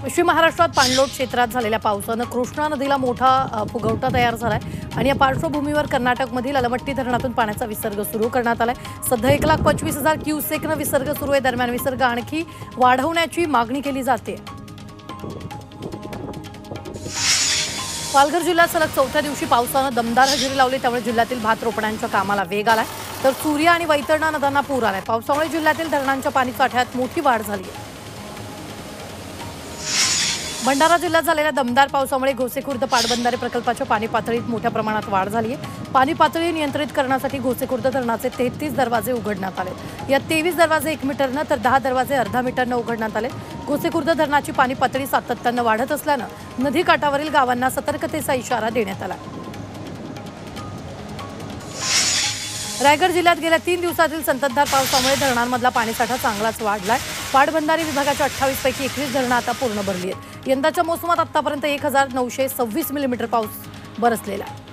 पश्चिम महाराष्ट्रात पाणलोट क्षेत्रात झालेल्या पावसानं कृष्णा नदीला मोठा फुगवटा तयार झालाय आणि या पार्श्वभूमीवर कर्नाटकमधील अलमट्टी धरणातून पाण्याचा विसर्ग सुरू करण्यात आलाय। सध्या 1,25,000 क्युसेकनं विसर्ग सुरू आहे। दरम्यान विसर्ग आणखी वाढवण्याची मागणी केली जाते। पालघर जिल्ह्यात सलग चौथ्या दिवशी पावसानं दमदार हजेरी लावली, त्यामुळे जिल्ह्यातील भात रोपण्यांच्या कामाला वेग आलाय, तर सूर्या आणि वैतरणा नद्यांना पूर आलाय। पावसामुळे जिल्ह्यातील धरणांच्या पाणी साठ्यात मोठी वाढ झाली आहे। भंडारा जिल्ह्यात झालेल्या दमदार पावसामुळे गोसेखुर्द पाटबंधारे प्रकल्पाच्या पाणी पातळीत मोठ्या प्रमाणात वाढ झाली आहे। पाणी पातळी नियंत्रित करण्यासाठी गोसेखुर्द धरणाचे 33 दरवाजे उघडण्यात आले। यात 23 दरवाजे 1 मीटरनं तर 10 दरवाजे अर्धा मीटरनं उघडण्यात आले। गोसेखुर्द धरणाची पाणी पातळी सातत्यानं वाढत असल्यानं नदीकाठावरील गावांना सतर्कतेचा इशारा देण्यात आला। रायगड जिल्ह्यात गेल्या 3 दिवसातील संततधार पावसामुळे धरणांमधला पाणीसाठा चांगलाच वाढलाय। पाटबंधारे विभागाच्या 28 पैकी 21 धरणं आता पूर्ण भरली आहेत। यंदाच्या मोसमात आतापर्यंत 1926 मिलीमीटर पाऊस बरसलेला आहे।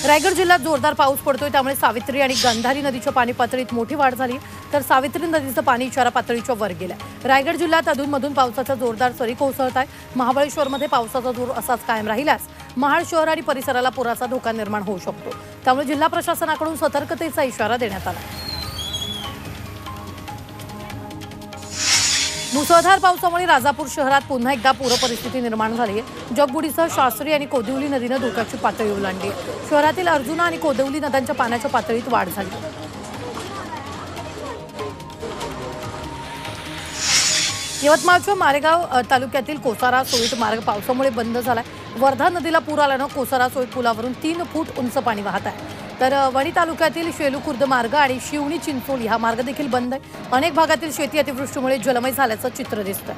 रायगड जिल्ह्यात जोरदार पाऊस पडतोय, त्यामुळे सावित्री आणि गांधारी नदीच्या पाणी पातळीत मोठी वाढ झाली, तर सावित्री नदीचं पाणी इशारा पातळीच्या वर गेलं। रायगड जिल्ह्यात अधूनमधून पावसाच्या जोरदार सरी कोसळत आहेत। महाबळेश्वरमध्ये पावसाचा जोर असाच कायम राहिल्यास महाड शहर आणि परिसराला पुराचा धोका निर्माण होऊ शकतो, त्यामुळे जिल्हा प्रशासनाकडून सतर्कतेचा इशारा देण्यात आला। मुसळधार पावसामुळे राजापूर शहरात पुन्हा एकदा पूर परिस्थिती निर्माण झाली आहे। जगबुडीसह शास्त्री आणि कोदिवली नदीनं धोक्याची पातळी ओलांडली आहे। शहरातील अर्जुना आणि कोदिवली नद्यांच्या पाण्याच्या पातळीत वाढ झाली। यवतमाळच्या मारेगाव तालुक्यातील कोसारा सोईट मार्ग पावसामुळे बंद झालाय। वर्धा नदीला पूर आल्यानं कोसारा सोईट पुलावरून 3 फूट उंच पाणी वाहत आहे, तर वणी तालुक्यातील शेलू-खुर्द मार्ग आणि शिवणी चिंचोली हा मार्ग देखील बंद आहे। अनेक भागातील शेती अतिवृष्टीमुळे जलमय झाल्याचं चित्र दिसतंय।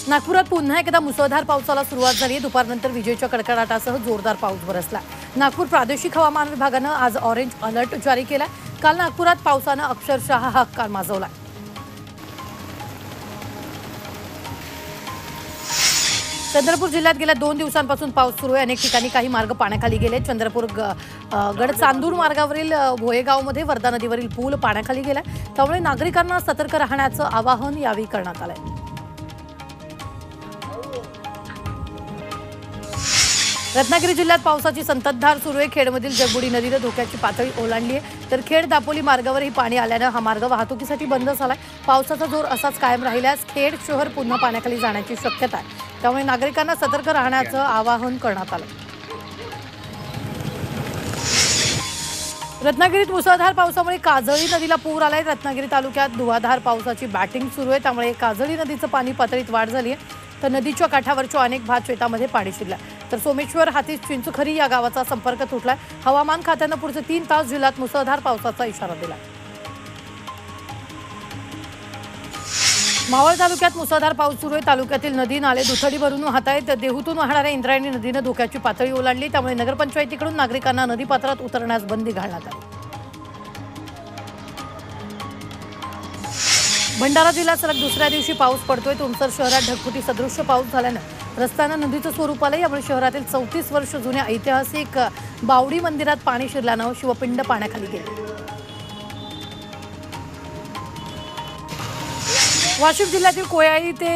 नागपुरात पुन्हा एकदा मुसळधार पावसाला सुरुवात झाली आहे। दुपारनंतर विजेच्या कडकडाटासह जोरदार पाऊस बरसला। नागपूर प्रादेशिक हवामान विभागानं आज ऑरेंज अलर्ट जारी केला। काल नागपुरात पावसानं अक्षरशः हाहाकार माजवला। चंद्रपूर जिल्ह्यात गेल्या 2 दिवसांपासून पाऊस सुरू आहे। अनेक ठिकाणी काही मार्ग पाण्याखाली गेले। चंद्रपूर गडचांदूर मार्गावरील भोयेगावमध्ये वर्धा नदीवरील पूल पाण्याखाली गेला, त्यामुळे नागरिकांना सतर्क राहण्याचं आवाहन यावेळी करण्यात आलंय। रत्नागिरी जिल्ह्यात पावसाची संततधार सुरू आहे। खेडमधील जगबुडी नदीनं धोक्याची पातळी ओलांडली आहे, तर खेड दापोली मार्गावरही पाणी आल्यानं हा मार्ग वाहतुकीसाठी बंद झालाय। पावसाचा जोर असाच कायम राहिल्यास खेड शहर पुन्हा पाण्याखाली जाण्याची शक्यता आहे, त्यामुळे नागरिकांना सतर्क राहण्याचं आवाहन करण्यात आलं। रत्नागिरीत मुसळधार पावसामुळे काजळी नदीला पूर आलाय। रत्नागिरी तालुक्यात धुवाधार पावसाची बॅटिंग सुरू आहे, त्यामुळे काजळी नदीचं पाणी पातळीत वाढ झाली आहे, तर नदीच्या काठावरच्या अनेक भात शेतामध्ये पाणी शिरलं, तर सोमेश्वर हाती चिंचखरी या गावाचा संपर्क तुटलाय। हवामान खात्यानं पुढचे 3 तास जिल्ह्यात मुसळधार पावसाचा इशारा दिला। मावळ तालुक्यात मुसळधार पाऊस सुरू आहे। तालुक्यातील नदी नाले दुथडी भरून वाहत आहेत। देहूतून वाहणाऱ्या इंद्रायणी नदीनं धोक्याची पातळी ओलांडली, त्यामुळे नगरपंचायतीकडून नागरिकांना नदीपात्रात उतरण्यास बंदी घालण्यात आली। भंडारा जिल्ह्यात सलग दुसऱ्या दिवशी पाऊस पडतोय। तुमसर शहरात ढगफुटी सदृश्य पाऊस झाल्यानं रस्त्यानं नदीचं स्वरूप आलं, यामुळे शहरातील 34 वर्ष जुन्या ऐतिहासिक बावडी मंदिरात पाणी शिरल्यानं शिवपिंड पाण्याखाली गेले। वाशिम जिल्ह्यातील कोयाळी ते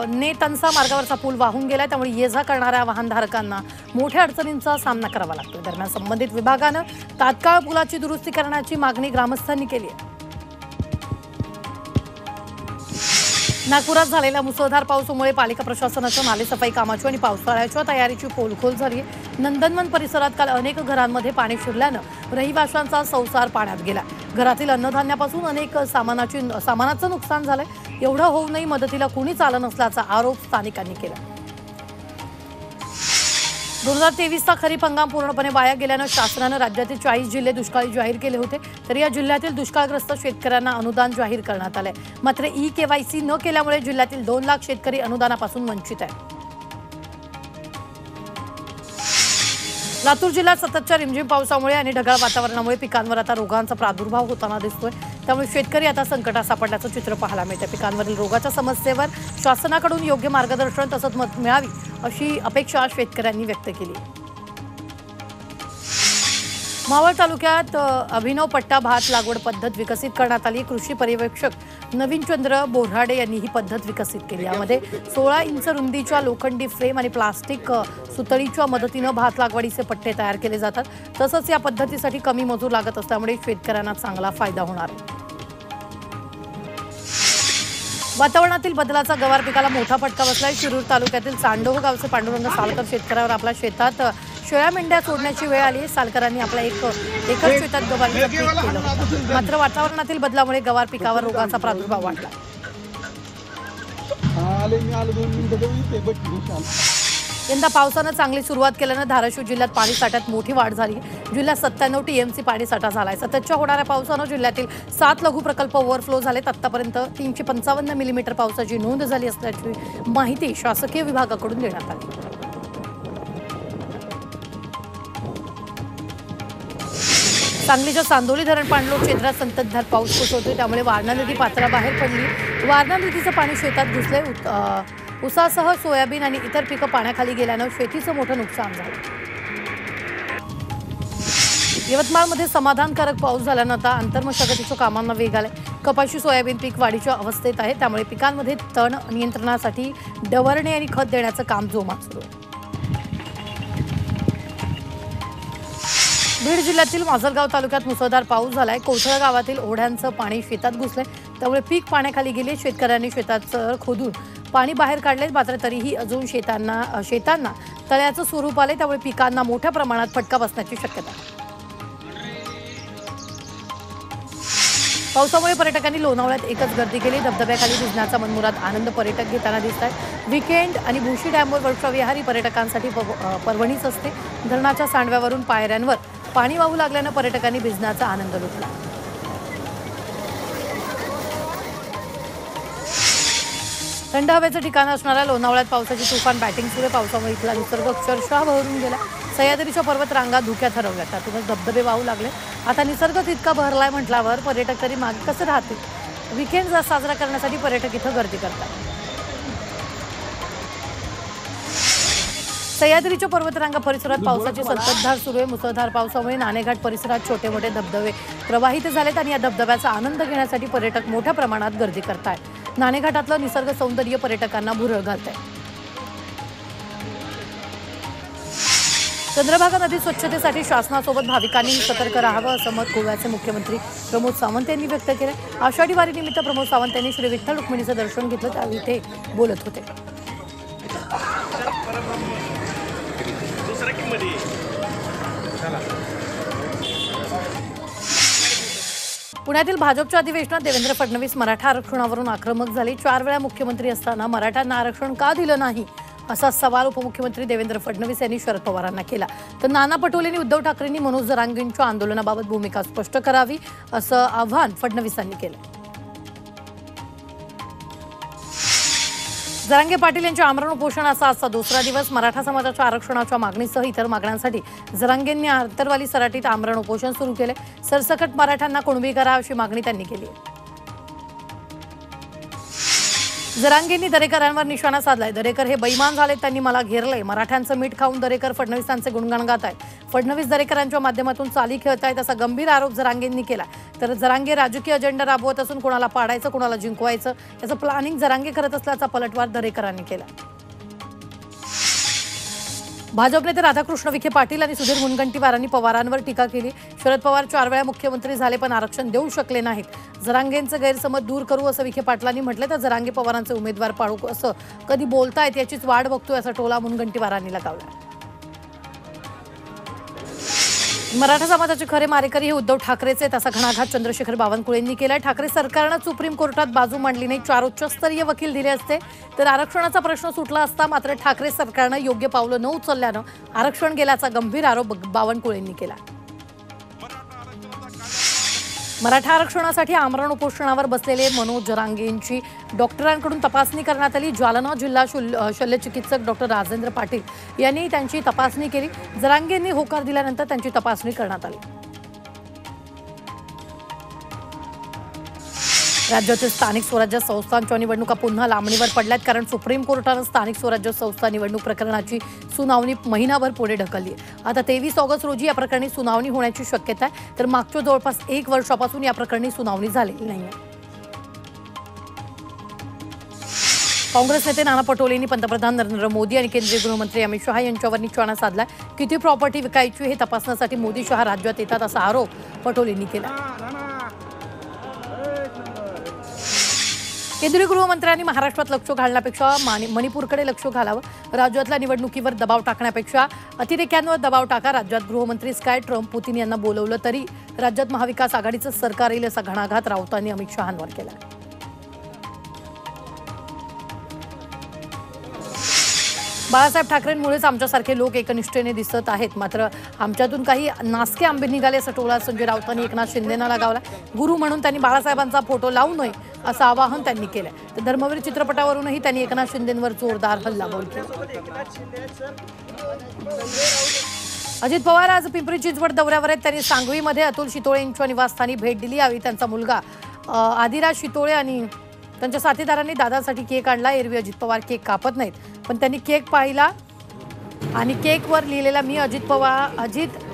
नेतनसा मार्गावरचा पूल वाहून गेलाय, त्यामुळे ये-जा करणाऱ्या वाहनधारकांना मोठ्या अडचणींचा सामना करावा लागतो। दरम्यान संबंधित विभागानं तात्काळ पुलाची दुरुस्ती करण्याची मागणी ग्रामस्थांनी केली आहे। नागपुरात झालेल्या मुसळधार पावसामुळे पालिका प्रशासनाच्या नालेसफाई कामाची आणि पावसाळ्याच्या तयारीची पोलखोल झाली आहे। नंदनवन परिसरात काल अनेक घरांमध्ये पाणी शिरल्यानं रहिवाशांचा संसार पाण्यात गेला। घरातील अन्नधान्यापासून अनेक सामानाचं नुकसान झालंय। एवढं होऊनही मदतीला कुणीच आलं नसल्याचा आरोप स्थानिकांनी केला। 2023चा खरीप हंगाम पूर्णपणे वाया गेल्यानं शासनानं राज्यातील 40 जिल्हे दुष्काळी जाहीर केले होते, तर या जिल्ह्यातील दुष्काळग्रस्त शेतकऱ्यांना अनुदान जाहीर करण्यात आलंय। मात्र ई-केवायसी न केल्यामुळे जिल्ह्यातील 2 लाख शेतकरी अनुदानापासून वंचित आहेत। लातूर जिल्ह्यात सततच्या रिमझिम पावसामुळे आणि ढगाळ वातावरणामुळे पिकांवर आता रोगांचा प्रादुर्भाव होताना दिसतोय, त्यामुळे शेतकरी आता संकटात सापडल्याचं चित्र पाहायला मिळतं। पिकांवरील रोगाच्या समस्येवर शासनाकडून योग्य मार्गदर्शन तसंच मदत मिळावी अशी अपेक्षा शेतकऱ्यांनी व्यक्त केली। मावळ तालुक्यात अभिनव पट्टा भात लागवड पद्धत विकसित करण्यात आली। कृषी पर्यवेक्षक नवीनचंद्र बोऱ्हाडे यांनी ही पद्धत विकसित केली। यामध्ये 16 इंच रुंदीच्या लोखंडी फ्रेम आणि प्लास्टिक सुतळीच्या मदतीने भात लागवडीचे पट्टे तयार केले जातात। तसंच या पद्धतीसाठी कमी मजूर लागत असल्यामुळे शेतकऱ्यांना चांगला फायदा होणार आहे। वातावरणातील बदलाचा गवार पिकाला मोठा फटका बसलाय। शिरूर तालुक्यातील चांडोह गावचे पांडुरंग सालकर शेतकऱ्यावर आपल्या शेतात शेळ्या मेंढ्या सोडण्याची वेळ आली। सालकरांनी आपल्या एकर शेतात गवारीचं पीक केलं होतं, मात्र वातावरणातील बदलामुळे गवार पिकावर रोगाचा प्रादुर्भाव वाढला। यंदा पावसानं चांगली सुरुवात केल्यानं धाराशिव जिल्ह्यात पाणी साठ्यात मोठी वाढ झाली। जिल्ह्यात 97 टीएमसी पाणी साठा झालाय। सततच्या होणाऱ्या पावसानं जिल्ह्यातील 7 लघु प्रकल्प ओव्हरफ्लो झालेत। आतापर्यंत 355 मिलीमीटर पावसाची नोंद झाली असल्याची माहिती शासकीय विभागाकडून देण्यात आली। सांगलीच्या चांदोली धरण पाणलोट क्षेत्रात संततधार पाऊस कोसळतोय, त्यामुळे वारणा नदी पात्राबाहेर पडली। वारणा नदीचं पाणी शेतात घुसले। ऊसासह सोयाबीन आणि इतर पिकं पाण्याखाली गेल्यानं शेतीचं मोठं नुकसान झालं। यवतमाळमध्ये समाधानकारक पाऊस झाल्यानं आता आंतरमशागतीच्या कामांना वेग आलाय। कपाशी सोयाबीन पीक वाढीच्या अवस्थेत आहे, त्यामुळे पिकांमध्ये तण नियंत्रणासाठी डवरणे आणि खत देण्याचं काम जोमात सुरू आहे। बीड जिल्ह्यातील माजलगाव तालुक्यात मुसळधार पाऊस झालाय। कोथळा गावातील ओढ्यांचं पाणी शेतात घुसलंय, त्यामुळे पीक पाण्याखाली गेले। शेतकऱ्यांनी शेताचं खोदून पाणी बाहेर काढले, मात्र तरीही अजून शेतांना तळ्याचं स्वरूप आले, त्यामुळे पिकांना मोठ्या प्रमाणात फटका बसण्याची शक्यता आहे। पावसामुळे पर्यटकांनी लोणावळ्यात एकच गर्दी केली। धबधब्याखाली भिजण्याचा मनमुराद आनंद पर्यटक घेताना दिसत आहेत। वीकेंड आणि भुशी डॅमवर वर्षाविहारी पर्यटकांसाठी पर्वणीच असते। धरणाच्या सांडव्यावरून पायऱ्यांवर पाणी वाहू लागल्यानं पर्यटकांनी भिजण्याचा आनंद लुटला। थंड हवेचं ठिकाण असणाऱ्या लोणावळ्यात पावसाची तुफान बॅटिंग सुरू आहे। पावसामुळे इथला निसर्ग अक्षरशः बहरून गेला। सह्याद्रीच्या पर्वत रांगा धुक्यात हरवल्या, त्यातूनच धबधबे वाहू लागले। आता निसर्ग तितका बहरलाय म्हटल्यावर पर्यटक तरी मागे कसे राहतील? वीकेंड साजरा करण्यासाठी पर्यटक इथं गर्दी करतात। सह्याद्रीच्या पर्वतरांगा परिसरात पावसाची संततधार सुरू आहे। मुसळधार पावसामुळे नाणेघाट परिसरात छोटे मोठे धबधबे प्रवाहित झालेत आणि या धबधब्याचा आनंद घेण्यासाठी पर्यटक मोठ्या प्रमाणात गर्दी करतायत। नाणेघाटातलं निसर्ग सौंदर्य पर्यटकांना भुरळ घालतंय। चंद्रभागा नदी स्वच्छतेसाठी शासनासोबत भाविकांनी सतर्क राहावं असं मत गोव्याचे मुख्यमंत्री प्रमोद सावंत यांनी व्यक्त केलं। आषाढी वारीनिमित्त प्रमोद सावंत यांनी श्री विठ्ठल रुक्मिणीचं दर्शन घेतलं, त्यावेळी ते बोलत होते। पुण्यातील भाजपच्या अधिवेशनात देवेंद्र फडणवीस मराठा आरक्षणावरून आक्रमक झाले। 4 वेळा मुख्यमंत्री असताना मराठ्यांना आरक्षण का दिलं नाही असा सवाल उपमुख्यमंत्री देवेंद्र फडणवीस यांनी शरद पवारांना केला। तर नाना पटोलेंनी उद्धव ठाकरेंनी मनोज जरांगेंच्या आंदोलनाबाबत भूमिका स्पष्ट करावी असं आवाहन फडणवीसांनी केलं। जरांगे पाटील यांच्या आमरण उपोषणाचा आजचा दुसरा दिवस। मराठा समाजाच्या आरक्षणाच्या मागणीसह इतर मागण्यांसाठी जरांगेंनी आंतरवाली सराटीत आमरण उपोषण सुरू केले। सरसकट मराठ्यांना कुणबी करा अशी मागणी त्यांनी केली। जरांगेंनी दरेकरांवर निशाणा साधलाय। दरेकर हे बैमान झाले, त्यांनी मला घेरलंय। मराठ्यांचं मीठ खाऊन दरेकर फडणवीसांचे गुणगान गात आहेत। फडणवीस दरेकरांच्या माध्यमातून चाली खेळतायत असा गंभीर आरोप जरांगेंनी केला। तर जरांगे राजकीय अजेंडा राबवत असून कोणाला पाडायचं कोणाला जिंकवायचं याचं प्लॅनिंग जरांगे करत असल्याचा पलटवार दरेकरांनी केला। भाजप नेते राधाकृष्ण विखे पाटील आणि सुधीर मुनगंटीवारांनी पवारांवर टीका केली। शरद पवार 4 वेळा मुख्यमंत्री झाले पण आरक्षण देऊ शकले नाहीत। जरांगेंचं गैरसमज दूर करू असं विखे पाटलांनी म्हटलं, तर जरांगे पवारांचे उमेदवार पाडू असं कधी बोलतायत याचीच वाट बघतोय असा टोला मुनगंटीवारांनी लगावला। मराठा समाजाचे खरे मारेकरी हे उद्धव ठाकरेचे आहेत असा घणाघात चंद्रशेखर बावनकुळेंनी केलाय। ठाकरे सरकारनं सुप्रीम कोर्टात बाजू मांडली नाही, 4 उच्चस्तरीय वकील दिले असते तर आरक्षणाचा प्रश्न सुटला असता। मात्र ठाकरे सरकारनं योग्य पावलं न उचलल्यानं आरक्षण गेल्याचा गंभीर आरोप बावनकुळेंनी केला। मराठा आरक्षणासाठी आमरण उपोषणावर बसलेले मनोज जरांगेंची डॉक्टरांकडून तपासणी करण्यात आली। जालना जिल्हा शल्यचिकित्सक डॉक्टर राजेंद्र पाटील यांनी त्यांची तपासणी केली। जरांगेंनी होकार दिल्यानंतर त्यांची तपासणी करण्यात आली। राज्यातील स्थानिक स्वराज्य संस्थांच्या निवडणुका पुन्हा लांबणीवर पडल्यात, कारण सुप्रीम कोर्टानं स्थानिक स्वराज्य संस्था निवडणूक प्रकरणाची सुनावणी महिनाभर पुढे ढकलली आहे। आता 23 ऑगस्ट रोजी या प्रकरणी सुनावणी होण्याची शक्यता आहे, तर मागच्या जवळपास 1 वर्षापासून या प्रकरणी सुनावणी झालेली नाहीये। काँग्रेस नेते नाना पटोलेंनी पंतप्रधान नरेंद्र मोदी आणि केंद्रीय गृहमंत्री अमित शहा यांच्यावर निशाणा साधलाय। किती प्रॉपर्टी विकायची हे तपासण्यासाठी मोदी शहा राज्यात येतात असा आरोप पटोलेंनी केला। केंद्रीय गृहमंत्र्यांनी महाराष्ट्रात लक्ष घालण्यापेक्षा मणिपूरकडे लक्ष घालावं। राज्यातल्या निवडणुकीवर दबाव टाकण्यापेक्षा अतिरेक्यांवर दबाव टाका। राज्यात गृहमंत्री स्काय ट्रम्प पुतीन यांना बोलवलं तरी राज्यात महाविकास आघाडीचं सरकार येईल असा घणाघात राऊतांनी अमित शहांवर केला। बाळासाहेब ठाकरेंमुळेच आमच्यासारखे लोक एकनिष्ठेने दिसत आहेत, मात्र आमच्यातून काही नासके आंबे निघाले असा टोला संजय राऊतांनी एकनाथ शिंदेंना लगावला। गुरु म्हणून त्यांनी बाळासाहेबांचा फोटो लावू नये असं आवाहन त्यांनी केलं। तर धर्मवीर चित्रपटावरूनही त्यांनी एकनाथ शिंदेंवर जोरदार हल्लाबोल केला। अजित पवार आज पिंपरी चिंचवड दौऱ्यावर आहेत। त्यांनी सांगवीमध्ये अतुल शितोळे यांच्या निवासस्थानी भेट दिली। यावेळी त्यांचा मुलगा आदिराज शितोळे आणि त्यांच्या साथीदारांनी दादासाठी केक आणला। एरवी अजित पवार केक कापत नाहीत, पण त्यांनी केक पाहिला आणि केकवर लिहिलेला मी अजित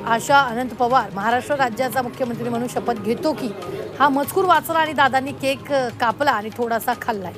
आशा अनंत पवार महाराष्ट्र राज्याचा मुख्यमंत्री म्हणून शपथ घेतो की हा मजकूर वाचला आणि दादांनी केक कापला आणि थोडासा खाल्लाय।